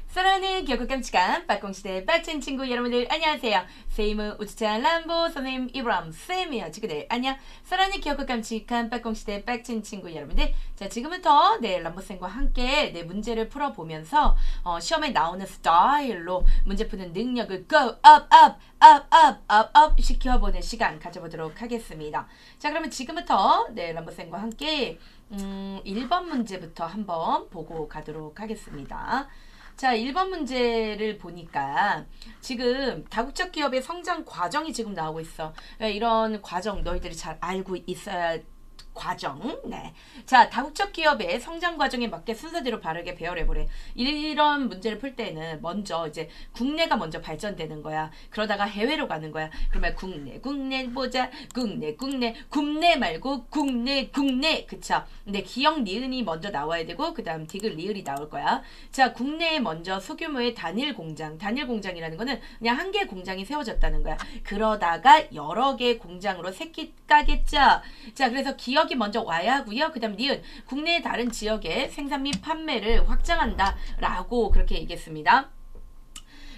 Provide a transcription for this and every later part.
사랑하는 교육 깜찍한 빠꽁시대 빠친 친구 여러분들 안녕하세요. 세임은 우주찬 람보 선생님 이브람 쌤이에요. 친구들 안녕. 사랑하는 교육 깜찍한 빠꽁시대 빠친 친구 여러분들, 자 지금부터 람보쌤과 함께 문제를 풀어보면서 시험에 나오는 스타일로 문제 푸는 능력을 go up 시켜보는 시간 가져보도록 하겠습니다. 자 그러면 지금부터 람보쌤과 함께 1번 문제부터 한번 보고 가도록 하겠습니다. 자, 1번 문제를 보니까 지금 다국적 기업의 성장 과정이 지금 나오고 있어. 이런 과정 너희들이 잘 알고 있어야 과정. 네. 자, 다국적 기업의 성장 과정에 맞게 순서대로 바르게 배열해보래. 이런 문제를 풀 때는 먼저 이제 국내가 먼저 발전되는 거야. 그러다가 해외로 가는 거야. 그러면 국내 보자. 국내 말고 국내. 그쵸? 근데 기역 니은이 먼저 나와야 되고 그 다음 디귿 리을이 나올 거야. 자, 국내에 먼저 소규모의 단일 공장이라는 거는 그냥 한 개의 공장이 세워졌다는 거야. 그러다가 여러 개의 공장으로 새끼 까겠죠. 자, 그래서 기역이 먼저 와야 하고요. 그 다음 니은, 국내의 다른 지역의 생산 및 판매를 확장한다 라고 그렇게 얘기했습니다.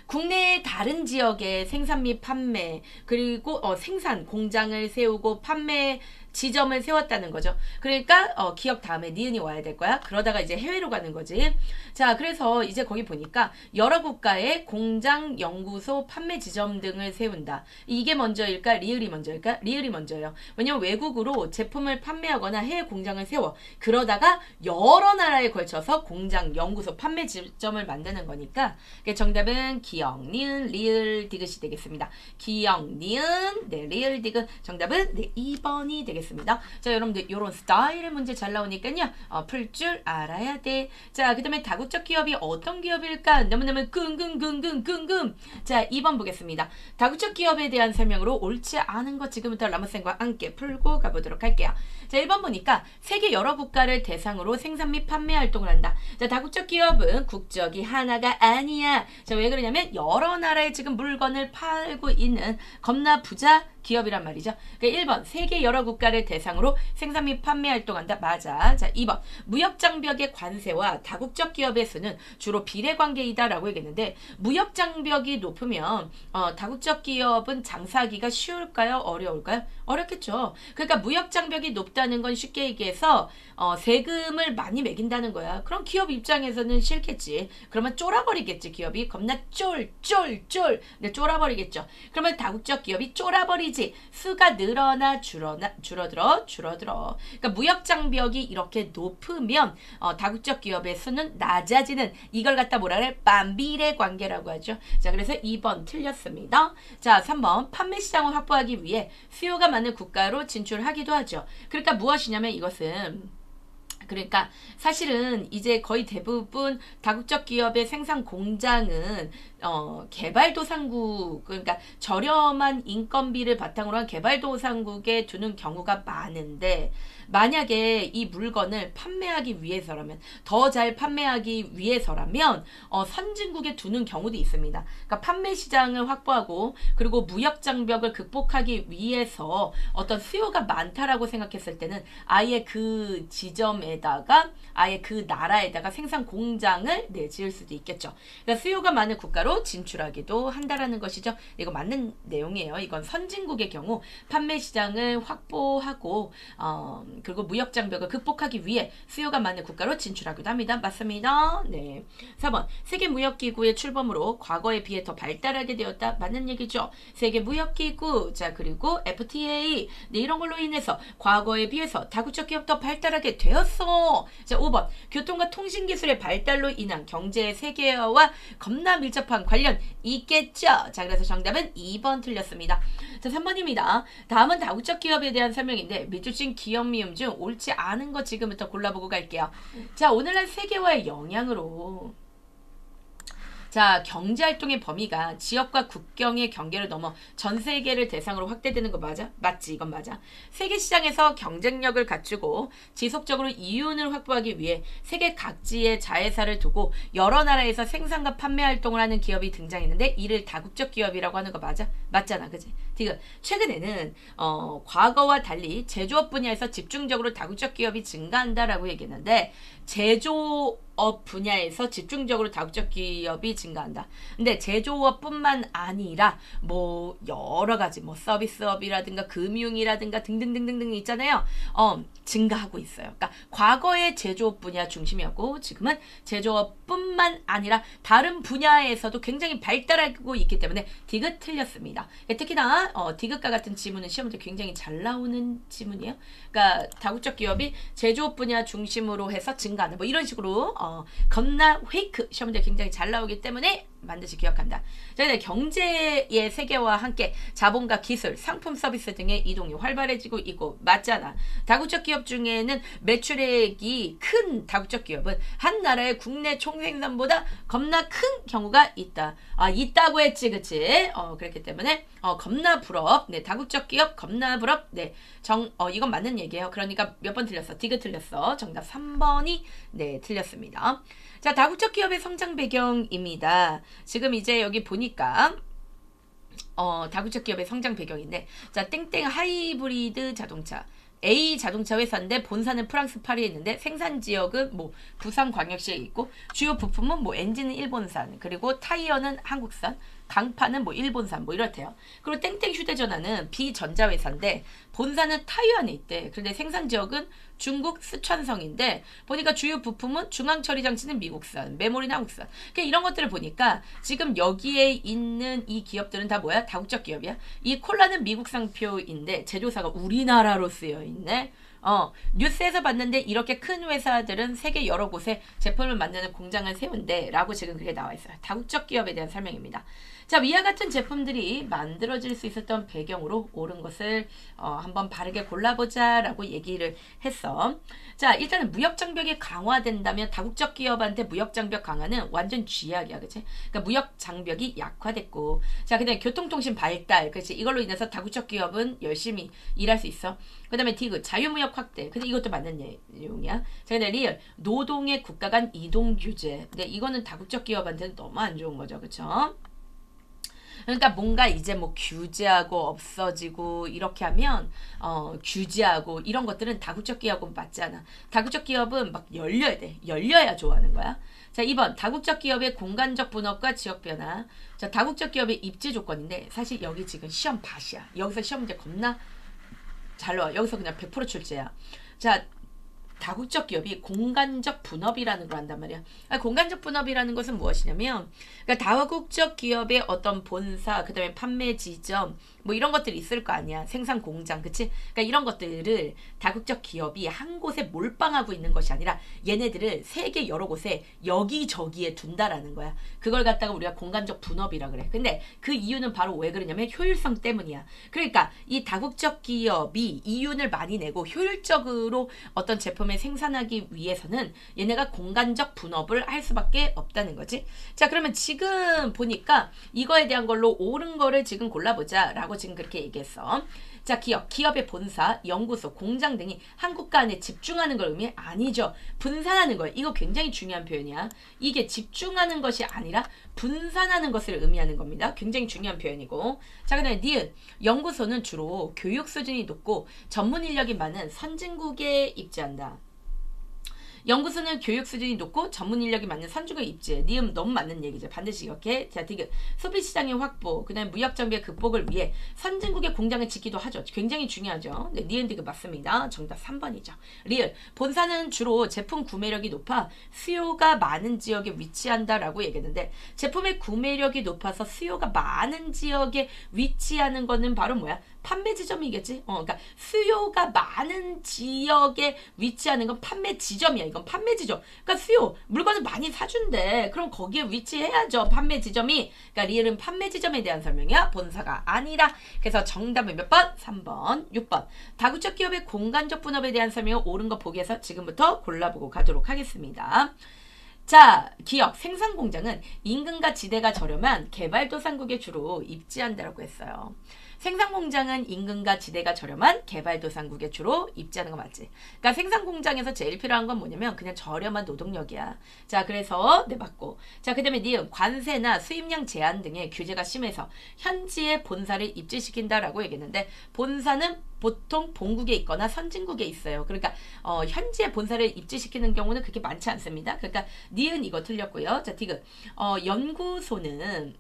국내의 다른 지역의 생산 및 판매, 그리고 생산 공장을 세우고 판매 지점을 세웠다는 거죠. 그러니까 기억 다음에 니은이 와야 될 거야. 그러다가 이제 해외로 가는 거지. 자, 그래서 이제 거기 보니까 여러 국가의 공장, 연구소, 판매 지점 등을 세운다. 이게 먼저일까? 리을이 먼저일까? 리을이 먼저예요. 왜냐면 외국으로 제품을 판매하거나 해외 공장을 세워. 그러다가 여러 나라에 걸쳐서 공장, 연구소, 판매 지점을 만드는 거니까 정답은 기역, 니은, 리을, 디귿이 되겠습니다. 기역, 니은, 리을, 디귿. 정답은 2번이 되겠습니다. 자, 여러분들 이런 스타일의 문제 잘 나오니까요. 풀 줄 알아야 돼. 자, 그 다음에 다국적 기업이 어떤 기업일까? 너무너무 궁금. 자, 2번 보겠습니다. 다국적 기업에 대한 설명으로 옳지 않은 것 지금부터 라모쌤과 함께 풀고 가보도록 할게요. 자, 1번 보니까 세계 여러 국가를 대상으로 생산 및 판매 활동을 한다. 자, 다국적 기업은 국적이 하나가 아니야. 자, 왜 그러냐면 여러 나라에 지금 물건을 팔고 있는 겁나 부자 기업이란 말이죠. 그러니까 1번 세계 여러 국가를 대상으로 생산 및 판매 활동한다. 맞아. 자, 2번 무역장벽의 관세와 다국적 기업의 수는 주로 비례관계이다 라고 얘기했는데, 무역장벽이 높으면 다국적 기업은 장사하기가 쉬울까요? 어려울까요? 어렵겠죠. 그러니까 무역장벽이 높다는 건 쉽게 얘기해서 세금을 많이 매긴다는 거야. 그럼 기업 입장에서는 싫겠지. 그러면 쫄아버리겠지. 기업이 겁나 쫄 근데 쫄아버리겠죠. 그러면 다국적 기업이 쫄아버리지. 수가 늘어나 줄어들어. 그러니까 무역장벽이 이렇게 높으면 다국적 기업의 수는 낮아지는, 이걸 갖다 뭐라 그래? 반비례 관계라고 하죠. 자, 그래서 2번 틀렸습니다. 자, 3번 판매 시장을 확보하기 위해 수요가 많은 국가로 진출하기도 하죠. 그러니까 무엇이냐면 이것은, 그러니까 사실은 이제 거의 대부분 다국적 기업의 생산 공장은 개발도상국, 그러니까 저렴한 인건비를 바탕으로 한 개발도상국에 두는 경우가 많은데, 만약에 이 물건을 판매하기 위해서라면, 더 잘 판매하기 위해서라면 선진국에 두는 경우도 있습니다. 그러니까 판매 시장을 확보하고 그리고 무역 장벽을 극복하기 위해서 어떤 수요가 많다라고 생각했을 때는 아예 그 지점에다가, 아예 그 나라에다가 생산 공장을 지을 수도 있겠죠. 그러니까 수요가 많은 국가로 진출하기도 한다라는 것이죠. 이거 맞는 내용이에요. 이건 선진국의 경우 판매 시장을 확보하고 그리고 무역 장벽을 극복하기 위해 수요가 많은 국가로 진출하기도 합니다. 맞습니다. 네. 4번 세계무역기구의 출범으로 과거에 비해 더 발달하게 되었다. 맞는 얘기죠. 세계무역기구, 자 그리고 FTA, 이런 걸로 인해서 과거에 비해서 다국적 기업 더 발달하게 되었어. 자, 5번 교통과 통신기술의 발달로 인한 경제의 세계화와 겁나 밀접한 관련 있겠죠. 자, 그래서 정답은 2번 틀렸습니다. 자, 3번입니다. 다음은 다국적 기업에 대한 설명인데 밑줄친 기업 미음 중 옳지 않은 거 지금부터 골라보고 갈게요. 자, 오늘날 세계화의 영향으로, 자, 경제활동의 범위가 지역과 국경의 경계를 넘어 전 세계를 대상으로 확대되는 거 맞아? 맞지, 이건 맞아. 세계 시장에서 경쟁력을 갖추고 지속적으로 이윤을 확보하기 위해 세계 각지에 자회사를 두고 여러 나라에서 생산과 판매 활동을 하는 기업이 등장했는데, 이를 다국적 기업이라고 하는 거 맞아? 맞잖아, 그지? 최근에는 과거와 달리 제조업 분야에서 집중적으로 다국적 기업이 증가한다라고 얘기했는데, 제조업 제조업 분야에서 집중적으로 다국적 기업이 증가한다. 근데 제조업뿐만 아니라 뭐 여러 가지 뭐 서비스업이라든가 금융이라든가 등등등등등 있잖아요. 증가하고 있어요. 그러니까 과거의 제조업 분야 중심이었고 지금은 제조업뿐만 아니라 다른 분야에서도 굉장히 발달하고 있기 때문에 디귿 틀렸습니다. 특히나 디귿과 같은 지문은 시험 문제 굉장히 잘 나오는 지문이에요. 그러니까 다국적 기업이 제조업 분야 중심으로 해서 증가하는 뭐 이런 식으로 겁나 페이크 시험 문제 굉장히 잘 나오기 때문에 반드시 기억한다. 자, 경제의 세계와 함께 자본과 기술, 상품 서비스 등의 이동이 활발해지고 있고 맞잖아. 다국적 기업 중에는 매출액이 큰 다국적 기업은 한 나라의 국내 총생산보다 겁나 큰 경우가 있다. 있다고 했지, 그치? 그렇기 때문에 겁나 부럽. 네, 다국적 기업 겁나 부럽. 네, 이건 맞는 얘기예요. 그러니까 몇 번 틀렸어? 디귿 틀렸어. 정답 3번이 네 틀렸습니다. 자, 다국적 기업의 성장 배경입니다. 지금 이제 여기 보니까 다국적 기업의 성장 배경인데 자, 땡땡 하이브리드 자동차 A 자동차 회사인데 본사는 프랑스 파리에 있는데 생산 지역은 뭐 부산광역시에 있고 주요 부품은 뭐 엔진은 일본산 그리고 타이어는 한국산 강판은 뭐 일본산 뭐 이렇대요. 그리고 땡땡 휴대전화는 비전자회사인데 본사는 타이완에 있대. 그런데 생산 지역은 중국 쓰촨성인데 보니까 주요 부품은 중앙처리장치는 미국산, 메모리는 한국산. 그러니까 이런 것들을 보니까 지금 여기에 있는 이 기업들은 다 뭐야? 다국적 기업이야. 이 콜라는 미국 상표인데 제조사가 우리나라로 쓰여 있네. 뉴스에서 봤는데 이렇게 큰 회사들은 세계 여러 곳에 제품을 만드는 공장을 세운대 라고 지금 그게 나와 있어요. 다국적 기업에 대한 설명입니다. 자, 위와 같은 제품들이 만들어질 수 있었던 배경으로 옳은 것을 한번 바르게 골라보자 라고 얘기를 했어. 자, 일단은 무역장벽이 강화된다면 다국적 기업한테 무역장벽 강화는 완전 쥐약이야. 그치? 그러니까 무역장벽이 약화됐고 자, 그 다음에 교통통신 발달 그치? 이걸로 인해서 다국적 기업은 열심히 일할 수 있어. 그 다음에 디귿 자유무역 확대. 근데 이것도 맞는 내용이야. 자, 근데 리얼 노동의 국가 간 이동 규제. 근데 이거는 다국적 기업한테는 너무 안 좋은 거죠. 그쵸? 그러니까 뭔가 이제 뭐 규제하고 없어지고 이렇게 하면 규제하고 이런 것들은 다국적 기업은 맞지 않아. 다국적 기업은 막 열려야 돼. 열려야 좋아하는 거야. 자, 2번 다국적 기업의 공간적 분업과 지역 변화. 자, 다국적 기업의 입지 조건인데 사실 여기 지금 시험 밭이야. 여기서 시험 문제 겁나 잘 나와. 여기서 그냥 100% 출제야. 자, 다국적 기업이 공간적 분업이라는 걸 한단 말이야. 공간적 분업이라는 것은 무엇이냐면 그러니까 다국적 기업의 어떤 본사, 그 다음에 판매 지점 뭐 이런 것들이 있을 거 아니야. 생산 공장, 그치? 그러니까 이런 것들을 다국적 기업이 한 곳에 몰빵하고 있는 것이 아니라 얘네들을 세계 여러 곳에 여기저기에 둔다라는 거야. 그걸 갖다가 우리가 공간적 분업이라 그래. 근데 그 이유는 바로 왜 그러냐면 효율성 때문이야. 그러니까 이 다국적 기업이 이윤을 많이 내고 효율적으로 어떤 제품을 생산하기 위해서는 얘네가 공간적 분업을 할 수밖에 없다는 거지. 자, 그러면 지금 보니까 이거에 대한 걸로 옳은 거를 지금 골라보자 라고 지금 그렇게 얘기했어. 자, 기업의 본사, 연구소, 공장 등이 한 국가 안에 집중하는 걸 의미해? 아니죠. 분산하는 거예요. 이거 굉장히 중요한 표현이야. 이게 집중하는 것이 아니라 분산하는 것을 의미하는 겁니다. 굉장히 중요한 표현이고. 자, 그 다음에 니은. 연구소는 주로 교육 수준이 높고 전문 인력이 많은 선진국에 입지한다. 연구소는 교육 수준이 높고 전문 인력이 많은 선진국에 입지해. 니은 너무 맞는 얘기죠. 반드시 이렇게. 자, 디귿. 소비시장의 확보, 그 다음에 무역장벽의 극복을 위해 선진국의 공장을 짓기도 하죠. 굉장히 중요하죠. 네, 니은 디귿 맞습니다. 정답 3번이죠. 리을. 본사는 주로 제품 구매력이 높아 수요가 많은 지역에 위치한다라고 얘기했는데 제품의 구매력이 높아서 수요가 많은 지역에 위치하는 거는 바로 뭐야? 판매 지점이겠지? 그러니까 수요가 많은 지역에 위치하는 건 판매 지점이야. 이건 판매 지점. 그러니까 수요, 물건을 많이 사준대. 그럼 거기에 위치해야죠. 판매 지점이. 그러니까 리을은 판매 지점에 대한 설명이야. 본사가 아니라. 그래서 정답은 몇 번? 3번, 6번. 다국적 기업의 공간적 분업에 대한 설명을 옳은 거 보기에서 지금부터 골라보고 가도록 하겠습니다. 자, 기업, 생산공장은 인근과 지대가 저렴한 개발도상국에 주로 입지한다라고 했어요. 생산공장은 인근과 지대가 저렴한 개발도상국에 주로 입지하는 거 맞지? 그러니까 생산공장에서 제일 필요한 건 뭐냐면 그냥 저렴한 노동력이야. 자, 그래서 네, 맞고. 자, 그 다음에 니은 관세나 수입량 제한 등의 규제가 심해서 현지에 본사를 입지시킨다라고 얘기했는데 본사는 보통 본국에 있거나 선진국에 있어요. 그러니까 현지에 본사를 입지시키는 경우는 그렇게 많지 않습니다. 그러니까 니은 이거 틀렸고요. 자, 디귿. 연구소는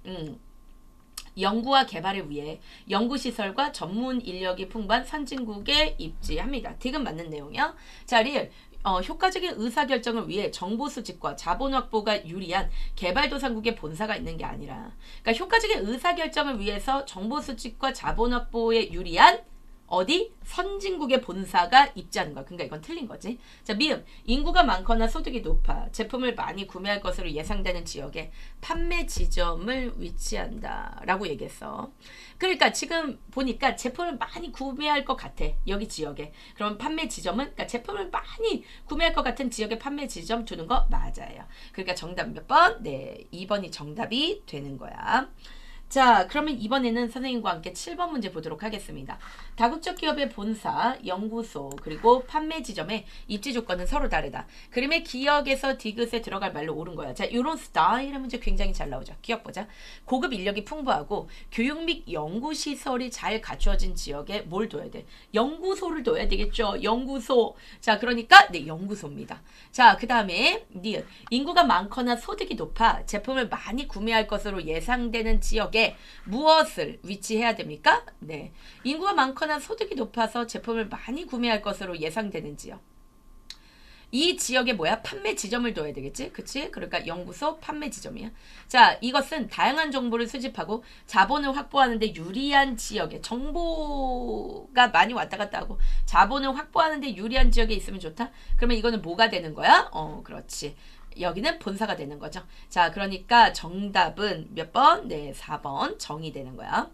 연구와 개발을 위해 연구시설과 전문 인력이 풍부한 선진국에 입지합니다. 디귿 맞는 내용이요. 자, 리을. 효과적인 의사결정을 위해 정보 수집과 자본 확보가 유리한 개발도상국의 본사가 있는 게 아니라, 그러니까 효과적인 의사결정을 위해서 정보 수집과 자본 확보에 유리한 어디? 선진국의 본사가 입지하는 거야. 그러니까 이건 틀린 거지. 자, 미음. 인구가 많거나 소득이 높아 제품을 많이 구매할 것으로 예상되는 지역에 판매 지점을 위치한다 라고 얘기했어. 그러니까 지금 보니까 제품을 많이 구매할 것 같아. 여기 지역에. 그럼 판매 지점은, 그러니까 제품을 많이 구매할 것 같은 지역에 판매 지점 두는 거 맞아요. 그러니까 정답 몇 번? 네, 2번이 정답이 되는 거야. 자, 그러면 이번에는 선생님과 함께 7번 문제 보도록 하겠습니다. 다국적 기업의 본사, 연구소, 그리고 판매 지점의 입지 조건은 서로 다르다. 그림의 기역에서 디귿에 들어갈 말로 옳은 거야. 자, 이런 스타일의 문제 굉장히 잘 나오죠. 기억 보자. 고급 인력이 풍부하고 교육 및 연구시설이 잘 갖추어진 지역에 뭘 둬야 돼? 연구소를 둬야 되겠죠. 연구소. 자, 그러니까 네, 연구소입니다. 자, 그 다음에 니은. 인구가 많거나 소득이 높아 제품을 많이 구매할 것으로 예상되는 지역에 무엇을 위치해야 됩니까? 네, 인구가 많거나 소득이 높아서 제품을 많이 구매할 것으로 예상되는 지역. 이 지역에 뭐야? 판매 지점을 둬야 되겠지? 그치? 그러니까 연구소 판매 지점이야. 자, 이것은 다양한 정보를 수집하고 자본을 확보하는 데 유리한 지역에, 정보가 많이 왔다 갔다 하고 자본을 확보하는 데 유리한 지역에 있으면 좋다? 그러면 이거는 뭐가 되는 거야? 그렇지. 여기는 본사가 되는 거죠. 자, 그러니까 정답은 몇 번? 네, 4번 정이 되는 거야.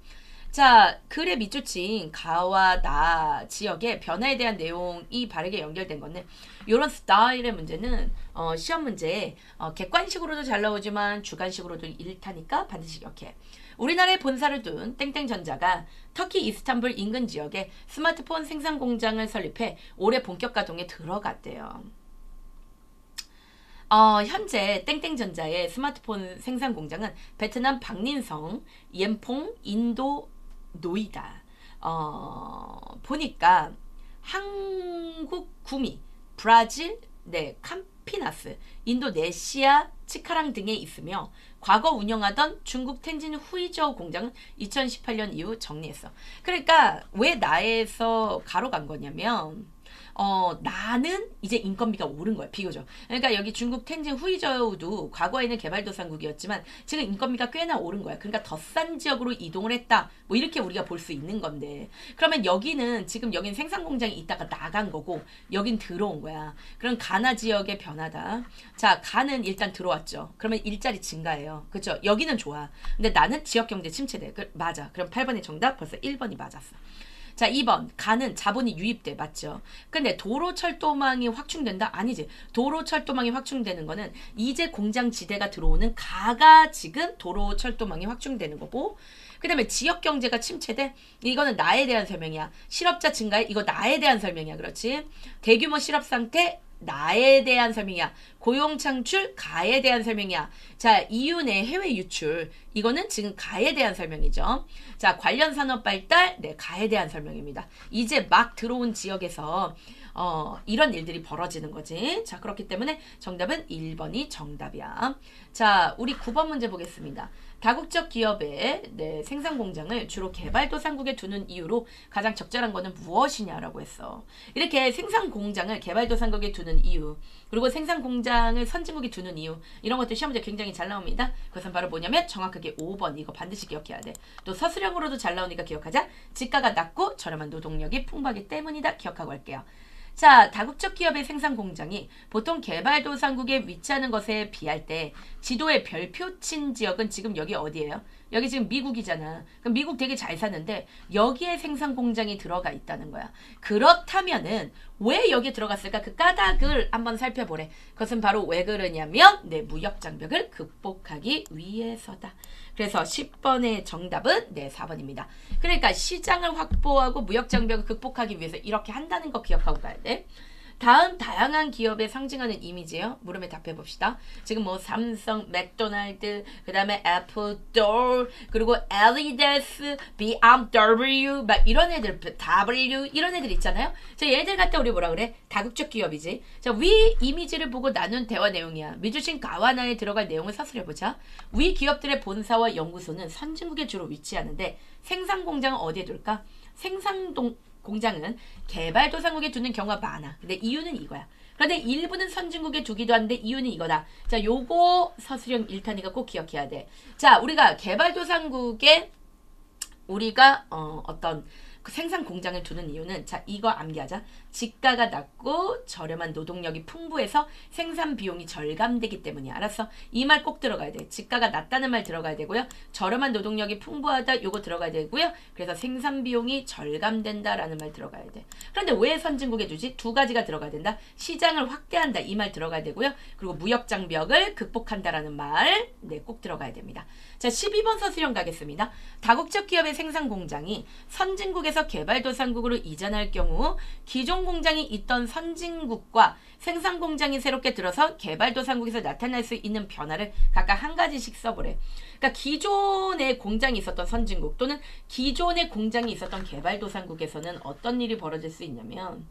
자, 글의 밑줄친 가와 나 지역의 변화에 대한 내용이 바르게 연결된 건데, 이런 스타일의 문제는 시험 문제에 객관식으로도 잘 나오지만 주관식으로도 일타니까 반드시 기억해. 우리나라에 본사를 둔 땡땡전자가 터키 이스탄불 인근 지역에 스마트폰 생산 공장을 설립해 올해 본격 가동에 들어갔대요. 현재 땡땡전자의 스마트폰 생산 공장은 베트남 박린성, 옌퐁, 인도 노이다. 보니까 한국 구미, 브라질, 네, 캄피나스, 인도네시아, 치카랑 등에 있으며 과거 운영하던 중국 텐진 후이저우 공장은 2018년 이후 정리했어. 그러니까 왜 나에서 가로 간 거냐면 나는 이제 인건비가 오른 거야, 비교적. 그러니까 여기 중국 텐진 후이저우도 과거에는 개발도상국이었지만 지금 인건비가 꽤나 오른 거야. 그러니까 더 싼 지역으로 이동을 했다. 뭐 이렇게 우리가 볼 수 있는 건데. 그러면 여기는 지금 여긴 생산 공장이 있다가 나간 거고 여긴 들어온 거야. 그럼 가나 지역의 변화다. 자, 가는 일단 들어왔죠. 그러면 일자리 증가해요. 그렇죠? 여기는 좋아. 근데 나는 지역 경제 침체돼. 맞아. 그럼 8번의 정답 벌써 1번이 맞았어. 자, 2번. 가는 자본이 유입돼. 맞죠? 근데 도로철도망이 확충된다? 아니지. 도로철도망이 확충되는 거는 이제 공장지대가 들어오는 가가 지금 도로철도망이 확충되는 거고, 그 다음에 지역경제가 침체돼? 이거는 나에 대한 설명이야. 실업자 증가에? 이거 나에 대한 설명이야. 그렇지? 대규모 실업상태? 나에 대한 설명이야. 고용창출? 가에 대한 설명이야. 자, EU 내 해외 유출. 이거는 지금 가에 대한 설명이죠. 자, 관련 산업 발달? 네, 가에 대한 설명입니다. 이제 막 들어온 지역에서 이런 일들이 벌어지는 거지. 자, 그렇기 때문에 정답은 1번이 정답이야. 자, 우리 9번 문제 보겠습니다. 다국적 기업의 생산 공장을 주로 개발도상국에 두는 이유로 가장 적절한 거는 무엇이냐라고 했어. 이렇게 생산 공장을 개발도상국에 두는 이유, 그리고 생산 공장을 선진국에 두는 이유, 이런 것들 시험 문제 굉장히 잘 나옵니다. 그것은 바로 뭐냐면 정확하게 5번. 이거 반드시 기억해야 돼. 또 서술형으로도 잘 나오니까 기억하자. 지가가 낮고 저렴한 노동력이 풍부하기 때문이다. 기억하고 할게요. 자, 다국적 기업의 생산 공장이 보통 개발도상국에 위치하는 것에 비할 때 지도의 별표친 지역은 지금 여기 어디예요? 여기 지금 미국이잖아. 그럼 미국 되게 잘 사는데 여기에 생산 공장이 들어가 있다는 거야. 그렇다면은 왜 여기에 들어갔을까? 그 까닭을 한번 살펴보래. 그것은 바로 왜 그러냐면 무역 장벽을 극복하기 위해서다. 그래서 10번의 정답은 4번입니다. 그러니까 시장을 확보하고 무역 장벽을 극복하기 위해서 이렇게 한다는 거 기억하고 가야 돼. 다음 다양한 기업에 상징하는 이미지예요. 물음에 답해 봅시다. 지금 뭐 삼성, 맥도날드, 그 다음에 애플, 돌, 그리고 엘리데스, BMW 막 이런 애들, W 이런 애들 있잖아요. 자, 얘들 갖다 우리 뭐라 그래? 다국적 기업이지. 자, 위 이미지를 보고 나눈 대화 내용이야. 미주신 가와나에 들어갈 내용을 서술해 보자. 위 기업들의 본사와 연구소는 선진국에 주로 위치하는데 생산 공장은 어디에 둘까? 공장은 개발도상국에 두는 경우가 많아. 근데 이유는 이거야. 그런데 일부는 선진국에 두기도 하는데 이유는 이거다. 자, 요거 서술형 1탄이가 꼭 기억해야 돼. 자, 우리가 개발도상국에 우리가 어떤 그 생산 공장을 두는 이유는 자, 이거 암기하자. 지가가 낮고 저렴한 노동력이 풍부해서 생산 비용이 절감되기 때문이야. 알았어? 이 말 꼭 들어가야 돼. 지가가 낮다는 말 들어가야 되고요. 저렴한 노동력이 풍부하다 요거 들어가야 되고요. 그래서 생산 비용이 절감된다라는 말 들어가야 돼. 그런데 왜 선진국에 두지? 두 가지가 들어가야 된다. 시장을 확대한다 이 말 들어가야 되고요. 그리고 무역 장벽을 극복한다라는 말 네, 꼭 들어가야 됩니다. 자, 12번 서술형 가겠습니다. 다국적 기업의 생산 공장이 선진국에서 개발도상국으로 이전할 경우 기존 공장이 있던 선진국과 생산 공장이 새롭게 들어서 개발도상국에서 나타날 수 있는 변화를 각각 한 가지씩 써보래. 그러니까 기존에 공장이 있었던 선진국 또는 기존에 공장이 있었던 개발도상국에서는 어떤 일이 벌어질 수 있냐면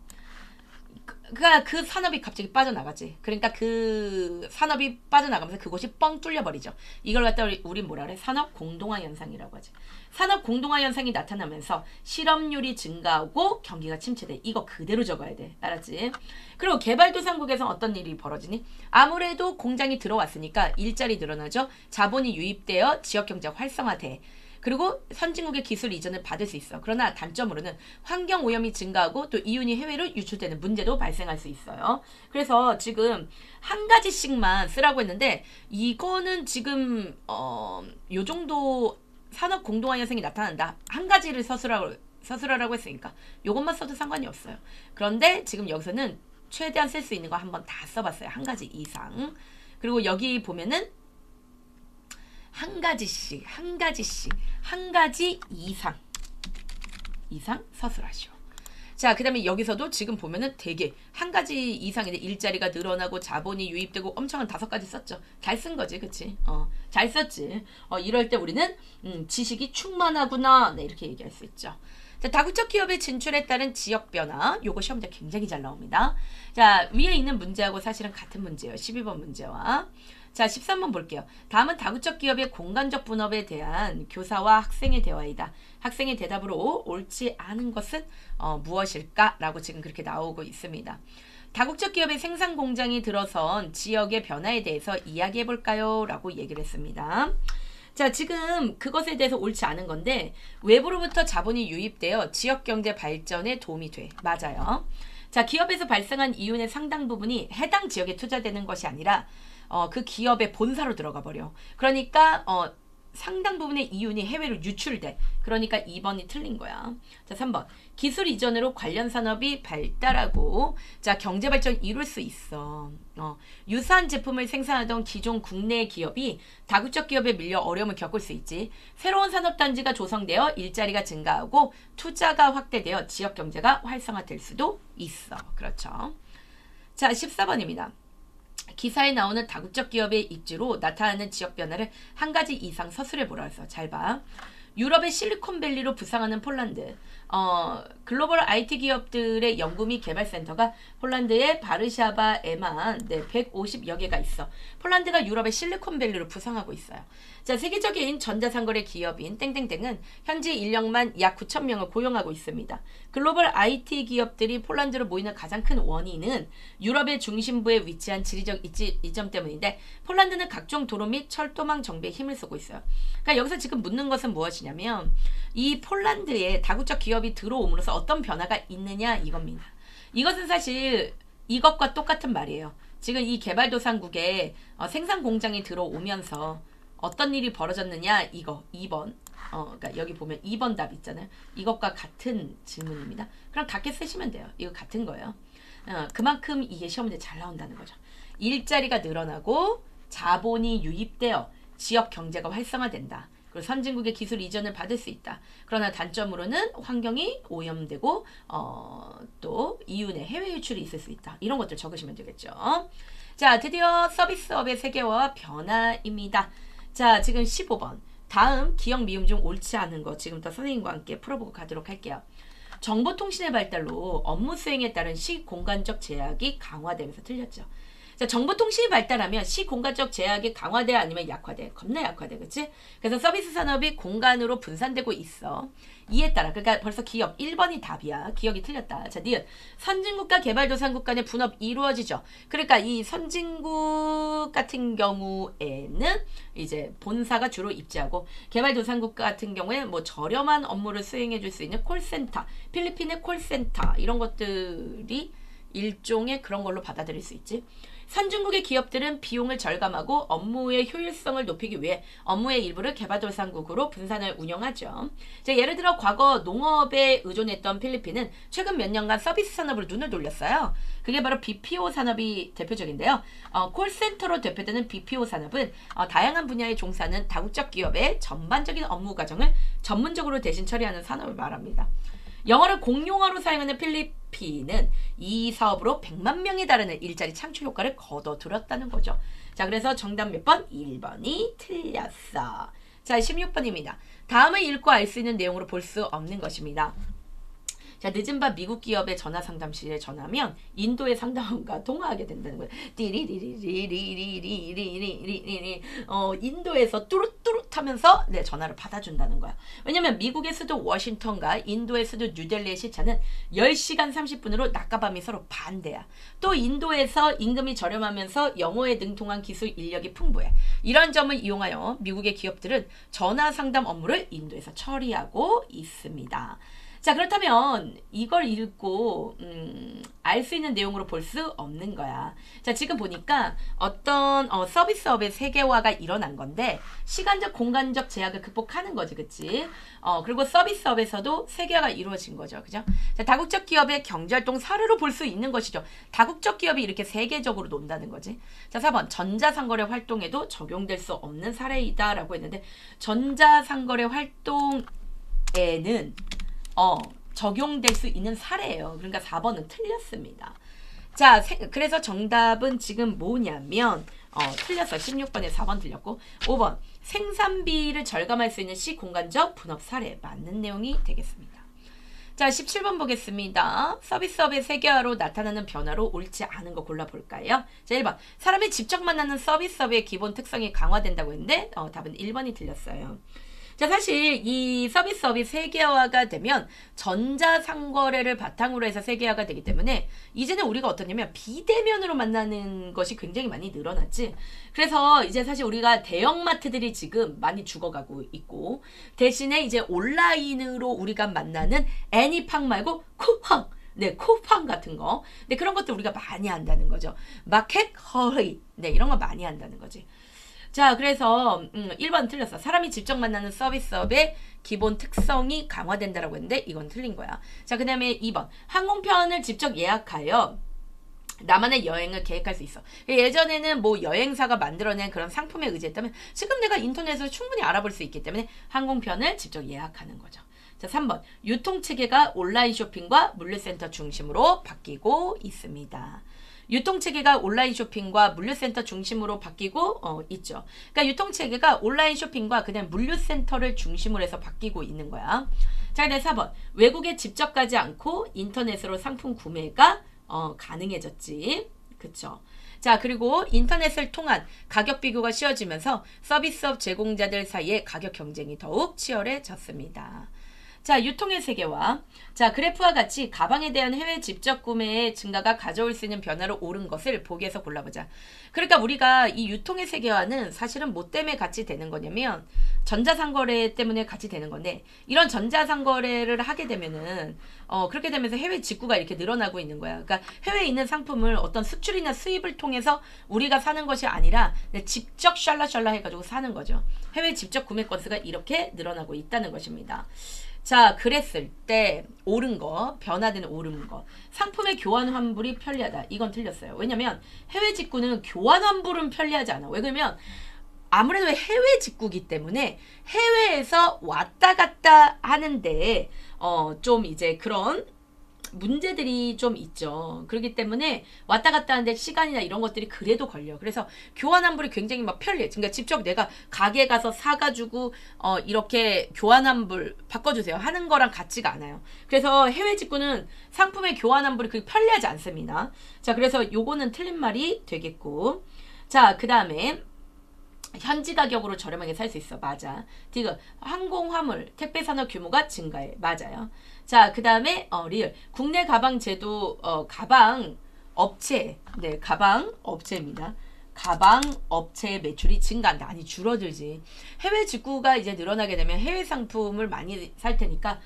그 산업이 갑자기 빠져나가지. 그러니까 그 산업이 빠져나가면서 그곳이 뻥 뚫려버리죠. 이걸 갖다 우린 뭐라 그래? 산업 공동화 현상이라고 하지. 산업 공동화 현상이 나타나면서 실업률이 증가하고 경기가 침체돼. 이거 그대로 적어야 돼. 알았지? 그리고 개발도상국에서 어떤 일이 벌어지니? 아무래도 공장이 들어왔으니까 일자리 늘어나죠. 자본이 유입되어 지역경제가 활성화돼. 그리고 선진국의 기술 이전을 받을 수 있어. 그러나 단점으로는 환경 오염이 증가하고 또 이윤이 해외로 유출되는 문제도 발생할 수 있어요. 그래서 지금 한 가지씩만 쓰라고 했는데 이거는 지금 요 정도 산업 공동화 현상이 나타난다. 한 가지를 서술하라고 했으니까 요것만 써도 상관이 없어요. 그런데 지금 여기서는 최대한 쓸 수 있는 거 한번 다 써봤어요. 한 가지 이상. 그리고 여기 보면은 한 가지 이상 서술하시오. 자, 그 다음에 여기서도 지금 보면은 되게 한 가지 이상인데 일자리가 늘어나고 자본이 유입되고 엄청난 5가지 썼죠. 잘 쓴 거지, 그치? 잘 썼지. 이럴 때 우리는 지식이 충만하구나. 네, 이렇게 얘기할 수 있죠. 자, 다국적 기업의 진출에 따른 지역 변화. 요거 시험 때 굉장히 잘 나옵니다. 자, 위에 있는 문제하고 사실은 같은 문제예요. 12번 문제와. 자, 13번 볼게요. 다음은 다국적 기업의 공간적 분업에 대한 교사와 학생의 대화이다. 학생의 대답으로 옳지 않은 것은 무엇일까? 라고 지금 그렇게 나오고 있습니다. 다국적 기업의 생산 공장이 들어선 지역의 변화에 대해서 이야기해 볼까요? 라고 얘기를 했습니다. 자, 지금 그것에 대해서 옳지 않은 건데 외부로부터 자본이 유입되어 지역 경제 발전에 도움이 돼. 맞아요. 자, 기업에서 발생한 이윤의 상당 부분이 해당 지역에 투자되는 것이 아니라 그 기업의 본사로 들어가 버려. 그러니까 상당 부분의 이윤이 해외로 유출돼. 그러니까 2번이 틀린 거야. 자, 3번. 기술 이전으로 관련 산업이 발달하고 자, 경제 발전 이룰 수 있어. 유사한 제품을 생산하던 기존 국내 기업이 다국적 기업에 밀려 어려움을 겪을 수 있지. 새로운 산업단지가 조성되어 일자리가 증가하고 투자가 확대되어 지역 경제가 활성화될 수도 있어. 그렇죠. 자, 14번입니다. 기사에 나오는 다국적 기업의 입지로 나타나는 지역 변화를 한 가지 이상 서술해 보라 해서 잘 봐. 유럽의 실리콘밸리로 부상하는 폴란드. 글로벌 IT 기업들의 연구 및 개발센터가 폴란드의 바르샤바에만 150여 개가 있어. 폴란드가 유럽의 실리콘밸리로 부상하고 있어요. 자, 세계적인 전자상거래 기업인 땡땡땡은 현재 인력만 약 9,000명을 고용하고 있습니다. 글로벌 IT 기업들이 폴란드로 모이는 가장 큰 원인은 유럽의 중심부에 위치한 지리적 이점 때문인데 폴란드는 각종 도로 및 철도망 정비에 힘을 쓰고 있어요. 그러니까 여기서 지금 묻는 것은 무엇이냐면 이 폴란드에 다국적 기업이 들어옴으로써 어떤 변화가 있느냐 이겁니다. 이것은 사실 이것과 똑같은 말이에요. 지금 이 개발도상국에 생산 공장이 들어오면서 어떤 일이 벌어졌느냐 이거 2번. 그러니까 여기 보면 2번 답 있잖아요. 이것과 같은 질문입니다. 그럼 같게 쓰시면 돼요. 이거 같은 거예요. 그만큼 이게 시험 문제 잘 나온다는 거죠. 일자리가 늘어나고 자본이 유입되어 지역 경제가 활성화된다. 그리고 선진국의 기술 이전을 받을 수 있다. 그러나 단점으로는 환경이 오염되고 또 EU 내 해외 유출이 있을 수 있다. 이런 것들 적으시면 되겠죠. 자, 드디어 서비스업의 세계화 변화입니다. 자, 지금 15번. 다음 기억 미음 중 옳지 않은 거 지금부터 선생님과 함께 풀어보고 가도록 할게요. 정보통신의 발달로 업무 수행에 따른 시공간적 제약이 강화되면서 틀렸죠. 자, 정보통신이 발달하면 시공간적 제약이 강화돼 아니면 약화돼? 겁나 약화돼, 그치? 그래서 서비스 산업이 공간으로 분산되고 있어. 이에 따라, 그러니까 벌써 기억 1번이 답이야. 기억이 틀렸다. 자, 니은 선진국과 개발도상국 간의 분업이 이루어지죠. 그러니까 이 선진국 같은 경우에는 이제 본사가 주로 입지하고 개발도상국 같은 경우에 뭐 저렴한 업무를 수행해 줄 수 있는 콜센터, 필리핀의 콜센터 이런 것들이 일종의 그런 걸로 받아들일 수 있지. 선진국의 기업들은 비용을 절감하고 업무의 효율성을 높이기 위해 업무의 일부를 개발도상국으로 분산을 운영하죠. 예를 들어 과거 농업에 의존했던 필리핀은 최근 몇 년간 서비스 산업으로 눈을 돌렸어요. 그게 바로 BPO 산업이 대표적인데요. 콜센터로 대표되는 BPO 산업은 다양한 분야에 종사하는 다국적 기업의 전반적인 업무 과정을 전문적으로 대신 처리하는 산업을 말합니다. 영어를 공용어로 사용하는 필리핀은 이 사업으로 100만 명에 달하는 일자리 창출 효과를 거둬들였다는 거죠. 자, 그래서 정답 몇 번? 1번이 틀렸어. 자, 16번입니다. 다음을 읽고 알 수 있는 내용으로 볼 수 없는 것입니다. 자, 늦은 밤 미국 기업의 전화 상담실에 전화하면 인도의 상담원과 통화하게 된다는 거예요. 띠리리리리리리리리리리 인도에서 뚜루뚜루 하면서 네, 전화를 받아준다는 거야. 왜냐면 미국의 수도 워싱턴과 인도의 수도 뉴델리의 시차는 10시간 30분으로 낮과 밤이 서로 반대야. 또 인도에서 임금이 저렴하면서 영어에 능통한 기술 인력이 풍부해. 이런 점을 이용하여 미국의 기업들은 전화 상담 업무를 인도에서 처리하고 있습니다. 자, 그렇다면 이걸 읽고 알 수 있는 내용으로 볼 수 없는 거야. 자, 지금 보니까 어떤 서비스업의 세계화가 일어난 건데 시간적 공간적 제약을 극복하는 거지, 그치? 그리고 서비스업에서도 세계화가 이루어진 거죠, 그죠? 자, 다국적 기업의 경제활동 사례로 볼 수 있는 것이죠. 다국적 기업이 이렇게 세계적으로 논다는 거지. 자, 4번 전자상거래 활동에도 적용될 수 없는 사례이다라고 했는데 전자상거래 활동에는 적용될 수 있는 사례예요. 그러니까 4번은 틀렸습니다. 자, 그래서 정답은 지금 뭐냐면 틀렸어요. 16번에 4번 틀렸고 5번 생산비를 절감할 수 있는 시공간적 분업 사례 맞는 내용이 되겠습니다. 자, 17번 보겠습니다. 서비스업의 세계화로 나타나는 변화로 옳지 않은 거 골라볼까요? 자, 1번 사람이 직접 만나는 서비스업의 기본 특성이 강화된다고 했는데 답은 1번이 틀렸어요. 자, 사실 이 서비스업이 세계화가 되면 전자상거래를 바탕으로 해서 세계화가 되기 때문에 이제는 우리가 어떠냐면 비대면으로 만나는 것이 굉장히 많이 늘어났지. 그래서 이제 사실 우리가 대형마트들이 지금 많이 죽어가고 있고 대신에 이제 온라인으로 우리가 만나는 애니팡 말고 쿠팡, 네, 쿠팡 같은 거. 네, 그런 것들 우리가 많이 한다는 거죠. 마켓 허리, 네, 이런 거 많이 한다는 거지. 자, 그래서 1번 틀렸어. 사람이 직접 만나는 서비스업의 기본 특성이 강화된다라고 했는데 이건 틀린 거야. 자, 그 다음에 2번 항공편을 직접 예약하여 나만의 여행을 계획할 수 있어. 예전에는 뭐 여행사가 만들어낸 그런 상품에 의지했다면 지금 내가 인터넷으로 충분히 알아볼 수 있기 때문에 항공편을 직접 예약하는 거죠. 자, 3번 유통체계가 온라인 쇼핑과 물류센터 중심으로 바뀌고 있습니다. 유통체계가 온라인 쇼핑과 물류센터 중심으로 바뀌고 있죠. 그러니까 유통체계가 온라인 쇼핑과 그냥 물류센터를 중심으로 해서 바뀌고 있는 거야. 자, 그래서 4번 외국에 직접 가지 않고 인터넷으로 상품 구매가 가능해졌지. 그쵸? 자, 그리고 인터넷을 통한 가격 비교가 쉬워지면서 서비스업 제공자들 사이에 가격 경쟁이 더욱 치열해졌습니다. 자, 유통의 세계화. 자, 그래프와 같이 가방에 대한 해외 직접 구매의 증가가 가져올 수 있는 변화로 오른 것을 보기에서 골라보자. 그러니까 우리가 이 유통의 세계화는 사실은 뭐 때문에 같이 되는 거냐면 전자상거래 때문에 같이 되는 건데 이런 전자상거래를 하게 되면은 그렇게 되면서 해외 직구가 이렇게 늘어나고 있는 거야. 그러니까 해외에 있는 상품을 어떤 수출이나 수입을 통해서 우리가 사는 것이 아니라 직접 샬라샬라 해가지고 사는 거죠. 해외 직접 구매 건수가 이렇게 늘어나고 있다는 것입니다. 자, 그랬을 때 옳은 거, 변화되는 옳은 거. 상품의 교환 환불이 편리하다. 이건 틀렸어요. 왜냐면 해외 직구는 교환 환불은 편리하지 않아. 왜 그러면 아무래도 해외 직구기 때문에 해외에서 왔다 갔다 하는데 좀 이제 그런 문제들이 좀 있죠. 그렇기 때문에 왔다 갔다 하는데 시간이나 이런 것들이 그래도 걸려. 그래서 교환 환불이 굉장히 막 편리해. 그러니까 직접 내가 가게 가서 사가지고 이렇게 교환 환불 바꿔주세요 하는 거랑 같지가 않아요. 그래서 해외 직구는 상품의 교환 환불이 그렇게 편리하지 않습니다. 자, 그래서 요거는 틀린 말이 되겠고, 자, 그 다음에 현지 가격으로 저렴하게 살 수 있어. 맞아. 디귿. 항공 화물 택배 산업 규모가 증가해. 맞아요. 자, 그 다음에 리을. 국내 가방 제도 가방 업체. 네, 가방 업체입니다. 가방 업체의 매출이 증가한다. 아니, 줄어들지. 해외 직구가 이제 늘어나게 되면 해외 상품을 많이 살 테니까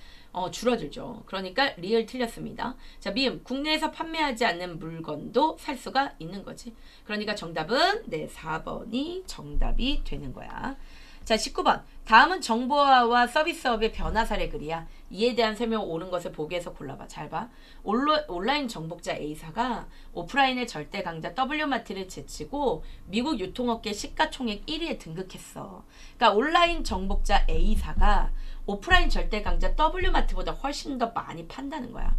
줄어들죠. 그러니까 리을 틀렸습니다. 자, 미음. 국내에서 판매하지 않는 물건도 살 수가 있는 거지. 그러니까 정답은 네, 4번이 정답이 되는 거야. 자, 19번. 다음은 정보화와 서비스업의 변화 사례 글이야. 이에 대한 설명 옳은 것을 보기에서 골라봐. 잘 봐. 온라인 정복자 A사가 오프라인의 절대 강자 W마트를 제치고 미국 유통업계 시가총액 1위에 등극했어. 그러니까 온라인 정복자 A사가 오프라인 절대 강자 W마트보다 훨씬 더 많이 판다는 거야.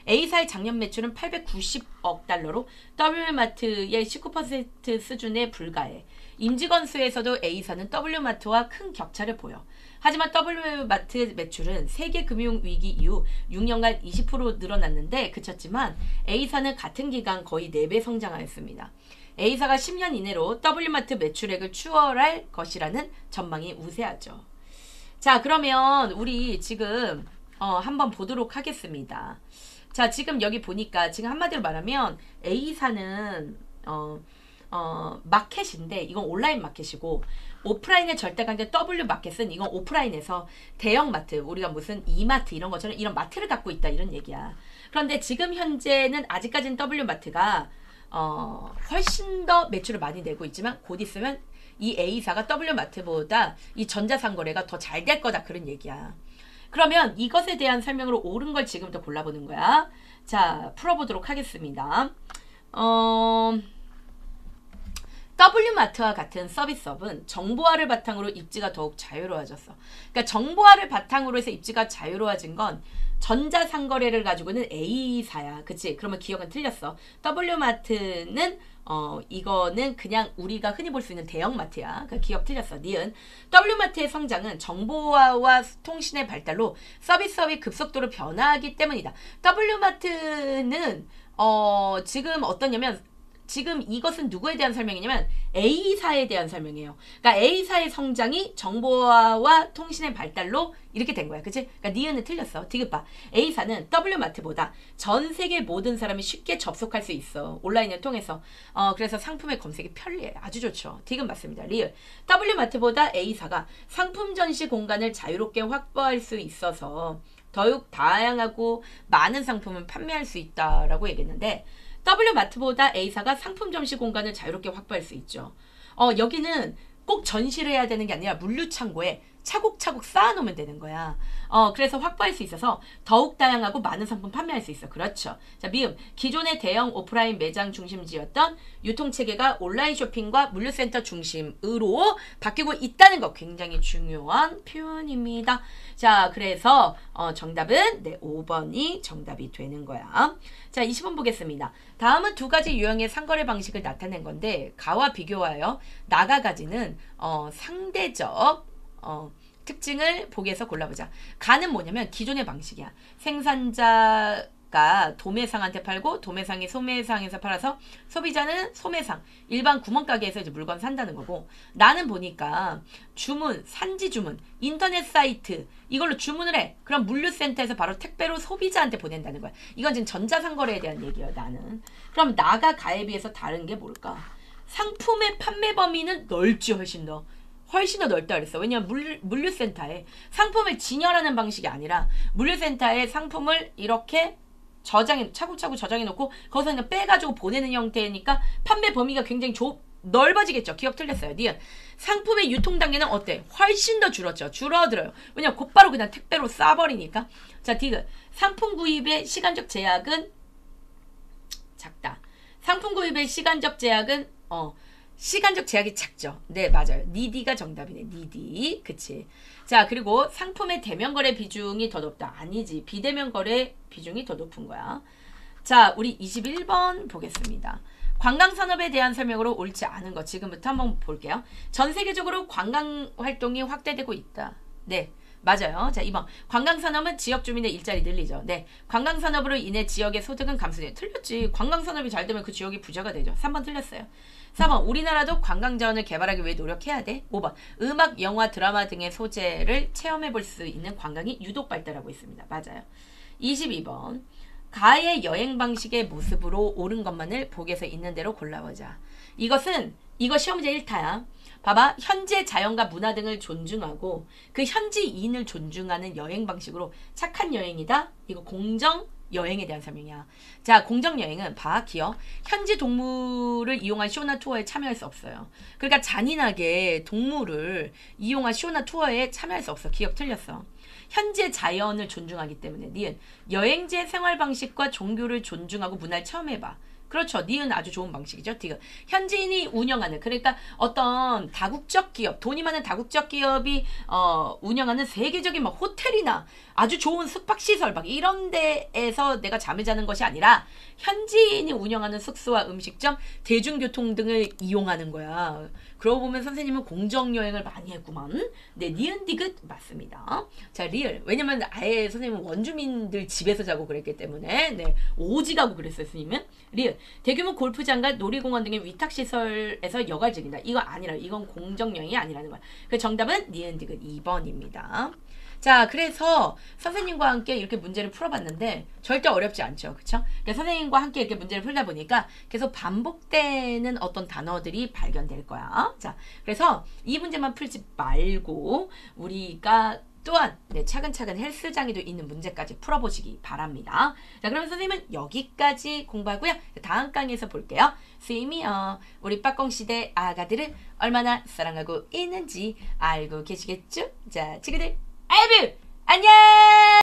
A사의 작년 매출은 890억 달러로 W마트의 19% 수준에 불과해. 임직원 수에서도 A사는 W마트와 큰 격차를 보여. 하지만 W마트 매출은 세계 금융위기 이후 6년간 20% 늘어났는데 그쳤지만 A사는 같은 기간 거의 4배 성장하였습니다. A사가 10년 이내로 W마트 매출액을 추월할 것이라는 전망이 우세하죠. 자, 그러면 우리 지금 한번 보도록 하겠습니다. 자, 지금 여기 보니까 지금 한마디로 말하면 A사는 마켓인데 이건 온라인 마켓이고 오프라인의 절대 강자 W마켓은 이건 오프라인에서 대형 마트, 우리가 무슨 이마트 이런 것처럼 이런 마트를 갖고 있다 이런 얘기야. 그런데 지금 현재는 아직까지는 W마트가 훨씬 더 매출을 많이 내고 있지만 곧 있으면 이 A사가 W마트보다 이 전자상거래가 더 잘 될 거다 그런 얘기야. 그러면 이것에 대한 설명으로 옳은 걸 지금부터 골라보는 거야. 자, 풀어보도록 하겠습니다. W마트와 같은 서비스업은 정보화를 바탕으로 입지가 더욱 자유로워졌어. 그러니까 정보화를 바탕으로 해서 입지가 자유로워진 건 전자상거래를 가지고는 A사야. 그치? 그러면 기억은 틀렸어. W마트는 이거는 그냥 우리가 흔히 볼 수 있는 대형마트야. 그 기억 틀렸어. 니은. W마트의 성장은 정보화와 통신의 발달로 서비스업이 급속도로 변화하기 때문이다. W마트는 지금 어떠냐면 지금 이것은 누구에 대한 설명이냐면 A사에 대한 설명이에요. 그러니까 A사의 성장이 정보화와 통신의 발달로 이렇게 된 거야. 그치? 그러니까 니은은 틀렸어. 디귿봐. A사는 W마트보다 전 세계 모든 사람이 쉽게 접속할 수 있어. 온라인을 통해서. 그래서 상품의 검색이 편리해. 아주 좋죠. 디귿 맞습니다. 리을. W마트보다 A사가 상품 전시 공간을 자유롭게 확보할 수 있어서 더욱 다양하고 많은 상품을 판매할 수 있다라고 얘기했는데 W마트보다 A사가 상품 전시 공간을 자유롭게 확보할 수 있죠. 여기는 꼭 전시를 해야 되는 게 아니라 물류창고에 차곡차곡 쌓아놓으면 되는 거야. 그래서 확보할 수 있어서 더욱 다양하고 많은 상품 판매할 수 있어. 그렇죠. 자, 미음. 기존의 대형 오프라인 매장 중심지였던 유통체계가 온라인 쇼핑과 물류센터 중심으로 바뀌고 있다는 거 굉장히 중요한 표현입니다. 자, 그래서 정답은 네, 5번이 정답이 되는 거야. 자, 20번 보겠습니다. 다음은 두 가지 유형의 상거래 방식을 나타낸 건데 가와 비교하여 나가 가지는 상대적 특징을 보기에서 골라보자. 가는 뭐냐면 기존의 방식이야. 생산자가 도매상한테 팔고 도매상이 소매상에서 팔아서 소비자는 소매상, 일반 구멍가게에서 이제 물건 산다는 거고, 나는 보니까 주문, 산지 주문, 인터넷 사이트 이걸로 주문을 해. 그럼 물류센터에서 바로 택배로 소비자한테 보낸다는 거야. 이건 지금 전자상거래에 대한 얘기예요. 나는. 그럼 나가 가에 비해서 다른 게 뭘까? 상품의 판매 범위는 넓지. 훨씬 더 넓다 그랬어. 왜냐면 물류센터에 상품을 진열하는 방식이 아니라 물류센터에 상품을 이렇게 차곡차곡 저장해 놓고 거기서 그냥 빼가지고 보내는 형태니까 판매 범위가 굉장히 넓어지겠죠. 기억 틀렸어요. 니은. 상품의 유통 단계는 어때? 훨씬 더 줄었죠. 줄어들어요. 왜냐면 곧바로 그냥 택배로 싸버리니까. 자, 디귿. 상품 구입의 시간적 제약은 작다. 상품 구입의 시간적 제약은 시간적 제약이 작죠. 네, 맞아요. 니디가 정답이네. 니디. 그치. 자, 그리고 상품의 대면 거래 비중이 더 높다. 아니지. 비대면 거래 비중이 더 높은 거야. 자, 우리 21번 보겠습니다. 관광산업에 대한 설명으로 옳지 않은 거 지금부터 한번 볼게요. 전 세계적으로 관광 활동이 확대되고 있다. 네, 맞아요. 자, 2번. 관광산업은 지역 주민의 일자리 늘리죠. 네, 관광산업으로 인해 지역의 소득은 감소돼요. 틀렸지. 관광산업이 잘 되면 그 지역이 부자가 되죠. 3번 틀렸어요. 4번. 우리나라도 관광자원을 개발하기 위해 노력해야 돼. 5번. 음악, 영화, 드라마 등의 소재를 체험해 볼 수 있는 관광이 유독 발달하고 있습니다. 맞아요. 22번. 가의 여행 방식의 모습으로 옳은 것만을 복에서 있는 대로 골라보자. 이거 시험문제 1타야. 봐봐. 현재 자연과 문화 등을 존중하고 그 현지인을 존중하는 여행 방식으로 착한 여행이다. 이거 공정 여행에 대한 설명이야. 자, 공정 여행은 봐, 기억. 현지 동물을 이용한 쇼나 투어에 참여할 수 없어요. 그러니까 잔인하게 동물을 이용한 쇼나 투어에 참여할 수 없어. 기억 틀렸어. 현재 자연을 존중하기 때문에 니은 여행지의 생활 방식과 종교를 존중하고 문화를 체험해봐. 그렇죠. 니은 아주 좋은 방식이죠. 디귿. 현지인이 운영하는, 그러니까 어떤 다국적 기업, 돈이 많은 다국적 기업이 운영하는 세계적인 막 호텔이나 아주 좋은 숙박시설 막 이런 데에서 내가 잠을 자는 것이 아니라 현지인이 운영하는 숙소와 음식점, 대중교통 등을 이용하는 거야. 그러고 보면 선생님은 공정여행을 많이 했구만. 네, 니은 디귿 맞습니다. 자, 리을. 왜냐면 아예 선생님은 원주민들 집에서 자고 그랬기 때문에 네, 오지 가고 그랬어요, 선생님은. 리을. 대규모 골프장과 놀이공원 등의 위탁시설에서 여가를 즐긴다. 이거 아니라, 이건 공정여행이 아니라는 거야. 그 정답은 니은 디귿 2번입니다. 자, 그래서 선생님과 함께 이렇게 문제를 풀어봤는데 절대 어렵지 않죠. 그쵸? 그러니까 선생님과 함께 이렇게 문제를 풀다 보니까 계속 반복되는 어떤 단어들이 발견될 거야. 자, 그래서 이 문제만 풀지 말고 우리가 또한 네, 차근차근 헬스장에도 있는 문제까지 풀어보시기 바랍니다. 자, 그러면 선생님은 여기까지 공부하고요. 다음 강의에서 볼게요. 선생님이요, 우리 빠꽁시대 아가들을 얼마나 사랑하고 있는지 알고 계시겠죠? 자, 친구들, 아이브 안녕!